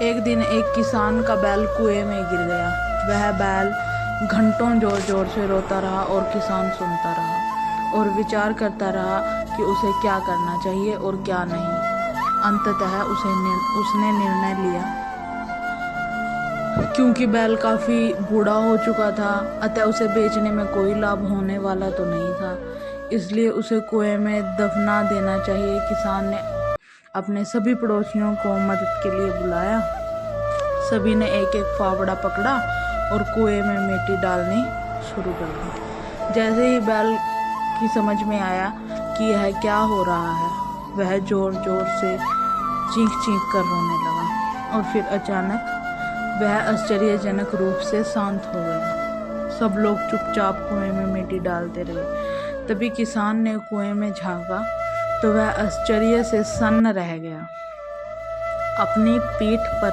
एक दिन एक किसान का बैल कुएं में गिर गया। वह बैल घंटों जोर जोर से रोता रहा और किसान सुनता रहा और विचार करता रहा कि उसे क्या करना चाहिए और क्या नहीं। अंततः उसने निर्णय लिया, क्योंकि बैल काफी बूढ़ा हो चुका था, अतः उसे बेचने में कोई लाभ होने वाला तो नहीं था, इसलिए उसे कुएं में दफना देना चाहिए। किसान ने अपने सभी पड़ोसियों को मदद के लिए बुलाया। सभी ने एक एक फावड़ा पकड़ा और कुएं में मिट्टी डालनी शुरू कर दी। जैसे ही बैल की समझ में आया कि यह क्या हो रहा है, वह जोर जोर से चीख चीख कर रोने लगा और फिर अचानक वह आश्चर्यजनक रूप से शांत हो गया। सब लोग चुपचाप कुएं में मिट्टी डालते रहे। तभी किसान ने कुएं में झांका तो वह आश्चर्य से सन्न रह गया। अपनी पीठ पर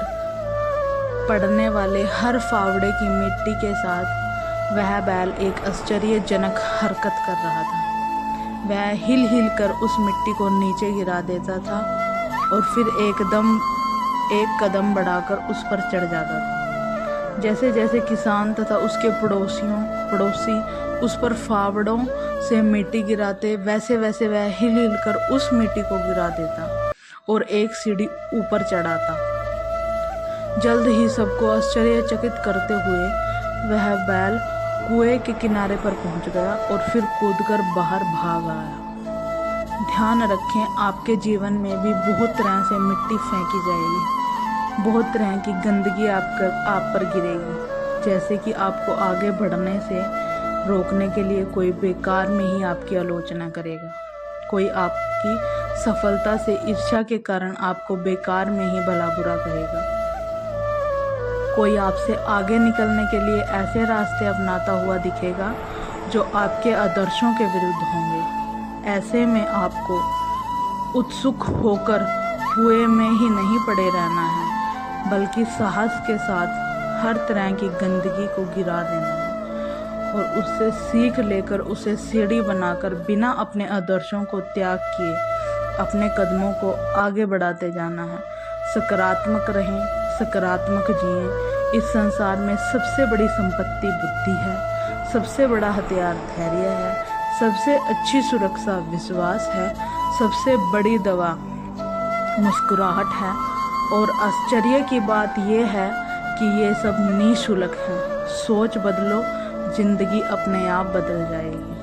पड़ने वाले हर फावड़े की मिट्टी के साथ वह बैल एक आश्चर्यजनक हरकत कर रहा था। वह हिल हिल कर उस मिट्टी को नीचे गिरा देता था और फिर एक कदम बढ़ाकर उस पर चढ़ जाता था। जैसे जैसे किसान तथा उसके पड़ोसी उस पर फावड़ों से मिट्टी गिराते, वैसे वैसे वह हिल हिल कर उस मिट्टी को गिरा देता और एक सीढ़ी ऊपर चढ़ाता। जल्द ही सबको आश्चर्यचकित करते हुए वह बैल कुएं के किनारे पर पहुंच गया और फिर कूदकर बाहर भाग आया। ध्यान रखें, आपके जीवन में भी बहुत तरह से मिट्टी फेंकी जाएगी, बहुत तरह की गंदगी आप पर गिरेगी। जैसे कि आपको आगे बढ़ने से रोकने के लिए कोई बेकार में ही आपकी आलोचना करेगा, कोई आपकी सफलता से ईर्ष्या के कारण आपको बेकार में ही भला बुरा कहेगा, कोई आपसे आगे निकलने के लिए ऐसे रास्ते अपनाता हुआ दिखेगा जो आपके आदर्शों के विरुद्ध होंगे। ऐसे में आपको उत्सुक होकर कुएं में ही नहीं पड़े रहना है, बल्कि साहस के साथ हर तरह की गंदगी को गिरा देना है और उससे सीख लेकर उसे सीढ़ी बनाकर बिना अपने आदर्शों को त्याग किए अपने कदमों को आगे बढ़ाते जाना है। सकारात्मक रहें, सकारात्मक जिएं। इस संसार में सबसे बड़ी संपत्ति बुद्धि है, सबसे बड़ा हथियार धैर्य है, सबसे अच्छी सुरक्षा विश्वास है, सबसे बड़ी दवा मुस्कुराहट है और आश्चर्य की बात यह है कि ये सब निःशुल्क है। सोच बदलो, जिंदगी अपने आप बदल जाएगी।